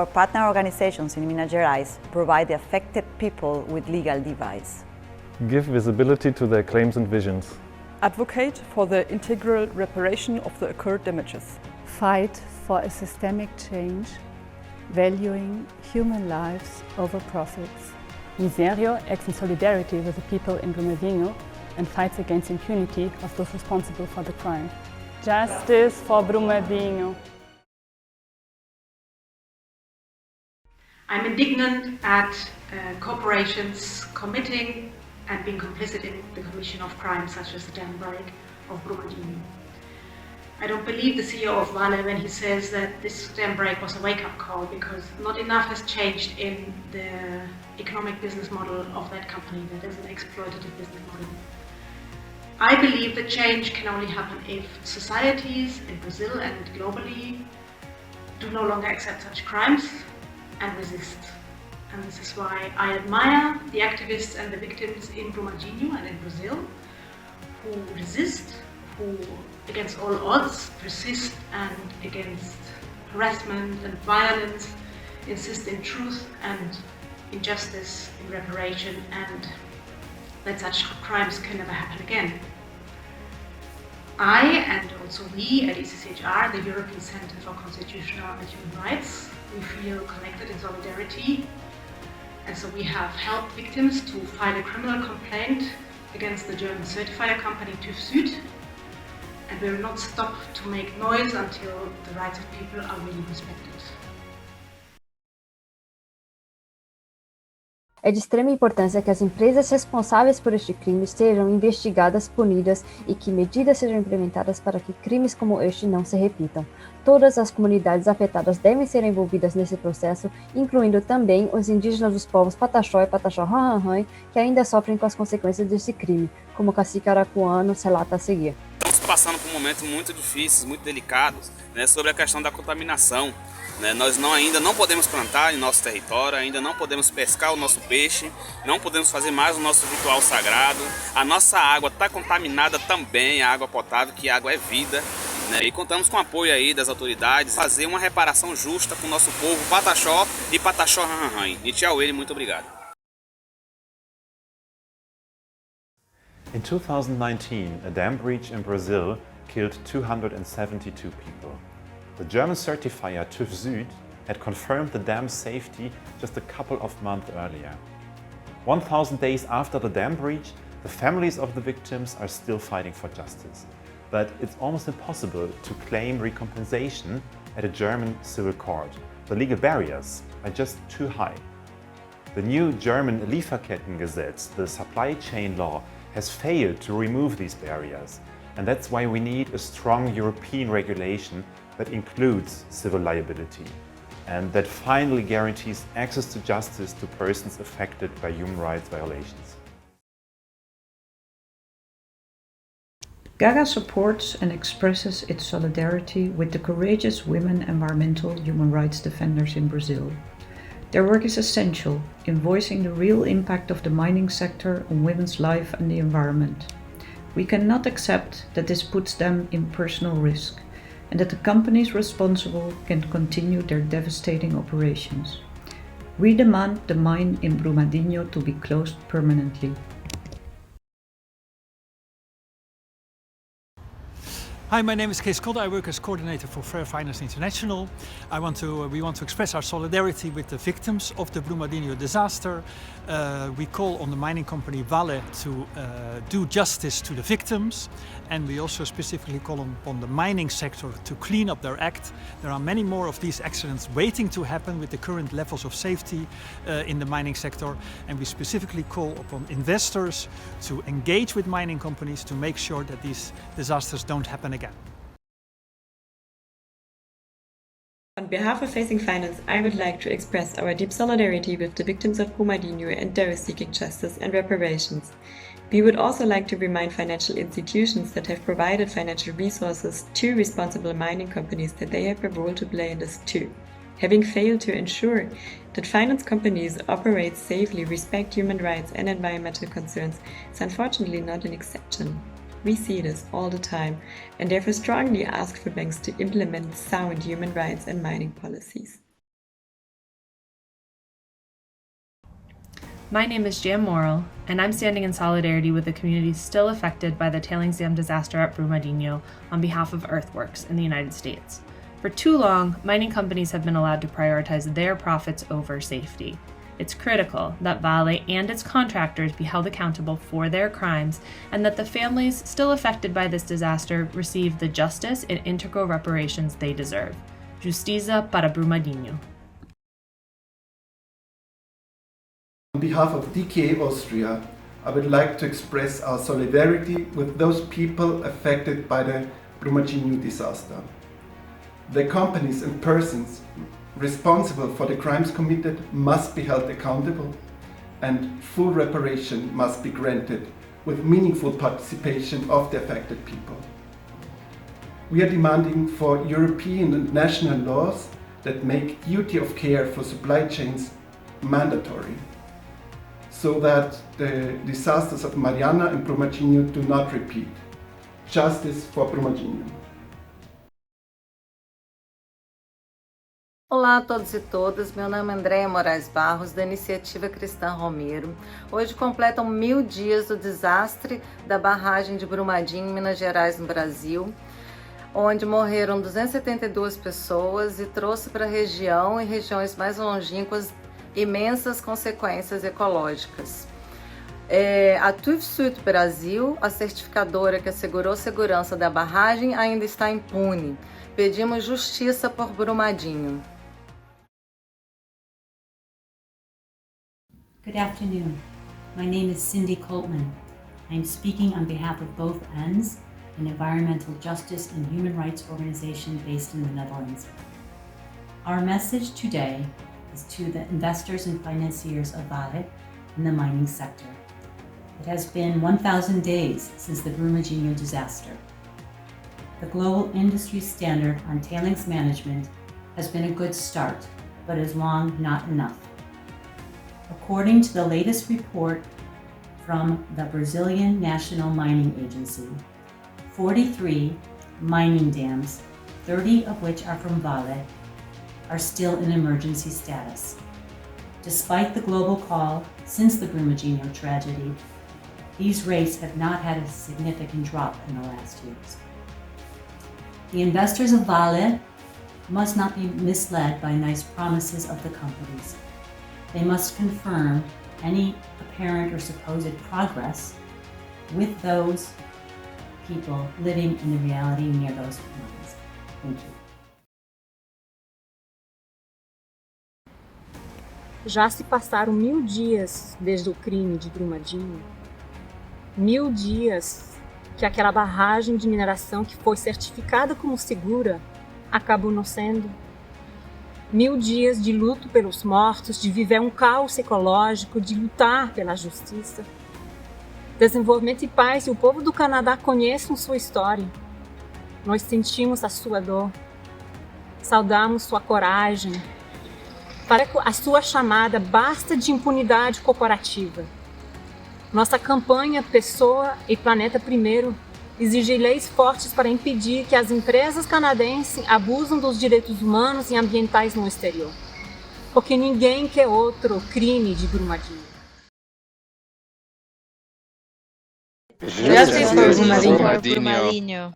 our partner organizations in Minas Gerais provide the affected people with legal advice. Give visibility to their claims and visions. Advocate for the integral reparation of the occurred damages. Fight for a systemic change, valuing human lives over profits. Minério acts in solidarity with the people in Brumadinho and fights against impunity of those responsible for the crime. Justice for Brumadinho. I'm indignant at corporations committing and being complicit in the commission of crimes such as the dam break of Brumadinho. I don't believe the CEO of Vale when he says that this dam break was a wake-up call, because not enough has changed in the economic business model of that company. That is an exploitative business model. I believe that change can only happen if societies in Brazil and globally do no longer accept such crimes and resist. And this is why I admire the activists and the victims in Brumadinho and in Brazil who resist, who against all odds persist, and against harassment and violence insist in truth and in justice, in reparation, and that such crimes can never happen again. I, and also we at ECCHR, the European Centre for Constitutional and Human Rights, we feel connected in solidarity, and so we have helped victims to file a criminal complaint against the German certifier company TÜV Süd, and we will not stop to make noise until the rights of people are really respected. É de extrema importância que as empresas responsáveis por este crime sejam investigadas, punidas e que medidas sejam implementadas para que crimes como este não se repitam. Todas as comunidades afetadas devem ser envolvidas nesse processo, incluindo também os indígenas dos povos Pataxó e Pataxó-Ranranhan, que ainda sofrem com as consequências desse crime, como o cacique aracuano relata a seguir. Estamos passando por momentos muito difíceis, muito delicados, sobre a questão da contaminação. Nós ainda não podemos plantar em nosso território, ainda não podemos pescar o nosso peixe, não podemos fazer mais o nosso ritual sagrado. A nossa água está contaminada também, a água potável, que a água é vida. E contamos com o apoio aí das autoridades, fazer uma reparação justa com o nosso povo Pataxó e Pataxó-Ranranhan. E tchau ele, muito obrigado. In 2019, a dam breach in Brazil killed 272 people. The German certifier TÜV Süd had confirmed the dam's safety just a couple of months earlier. 1,000 days after the dam breach, the families of the victims are still fighting for justice. But it's almost impossible to claim recompensation at a German civil court. The legal barriers are just too high. The new German Lieferkettengesetz, the supply chain law, has failed to remove these barriers. And that's why we need a strong European regulation that includes civil liability and that finally guarantees access to justice to persons affected by human rights violations. Gaga supports and expresses its solidarity with the courageous women environmental human rights defenders in Brazil. Their work is essential in voicing the real impact of the mining sector on women's life and the environment. We cannot accept that this puts them in personal risk and that the companies responsible can continue their devastating operations. We demand the mine in Brumadinho to be closed permanently. Hi, my name is Kees Kodde. I work as coordinator for Fair Finance International. We want to express our solidarity with the victims of the Brumadinho disaster. We call on the mining company Vale to do justice to the victims, and we also specifically call on the mining sector to clean up their act. There are many more of these accidents waiting to happen with the current levels of safety in the mining sector, and we specifically call upon investors to engage with mining companies to make sure that these disasters don't happen again. On behalf of Facing Finance, I would like to express our deep solidarity with the victims of Brumadinho and those seeking justice and reparations. We would also like to remind financial institutions that have provided financial resources to responsible mining companies that they have a role to play in this too. Having failed to ensure that finance companies operate safely, respect human rights and environmental concerns is unfortunately not an exception. We see this all the time and therefore strongly ask for banks to implement sound human rights and mining policies. My name is Jan Morrill, and I'm standing in solidarity with the communities still affected by the tailings dam disaster at Brumadinho on behalf of Earthworks in the United States. For too long, mining companies have been allowed to prioritize their profits over safety. It's critical that Vale and its contractors be held accountable for their crimes, and that the families still affected by this disaster receive the justice and integral reparations they deserve. Justiça para Brumadinho. On behalf of DKA Austria, I would like to express our solidarity with those people affected by the Brumadinho disaster. The companies and persons responsible for the crimes committed must be held accountable, and full reparation must be granted with meaningful participation of the affected people. We are demanding for European and national laws that make duty of care for supply chains mandatory, so that the disasters of Mariana and Brumadinho do not repeat. Justice for Brumadinho. Olá a todos e todas, meu nome é Andréia Moraes Barros, da Iniciativa Cristã Romero. Hoje completam 1000 dias do desastre da barragem de Brumadinho, em Minas Gerais, no Brasil, onde morreram 272 pessoas e trouxe para a região e regiões mais longínquas imensas consequências ecológicas. A TÜV Brasil, a certificadora que assegurou a segurança da barragem, ainda está impune. Pedimos justiça por Brumadinho. Good afternoon. My name is Cindy Coltman. I am speaking on behalf of both ends, an environmental justice and human rights organization based in the Netherlands. Our message today is to the investors and financiers of Vale in the mining sector. It has been 1,000 days since the Brumadinho disaster. The global industry standard on tailings management has been a good start, but is long not enough. According to the latest report from the Brazilian National Mining Agency, 43 mining dams, 30 of which are from Vale, are still in emergency status. Despite the global call since the Brumadinho tragedy, these rates have not had a significant drop in the last years. The investors of Vale must not be misled by nice promises of the companies. They must confirm any apparent or supposed progress with those people living in the reality near those mines. Thank you. Já se passaram 1000 dias desde o crime de Brumadinho. 1000 dias que aquela barragem de mineração que foi certificada como segura acabou não sendo. 1000 dias de luto pelos mortos, de viver um caos ecológico, de lutar pela justiça. Desenvolvimento e paz, e o povo do Canadá conhece sua história. Nós sentimos a sua dor, saudamos sua coragem. Para a sua chamada, basta de impunidade corporativa. Nossa campanha Pessoa e Planeta Primeiro exige leis fortes para impedir que as empresas canadenses abusam dos direitos humanos e ambientais no exterior. Porque ninguém quer outro crime de Brumadinho. Justice for Brumadinho.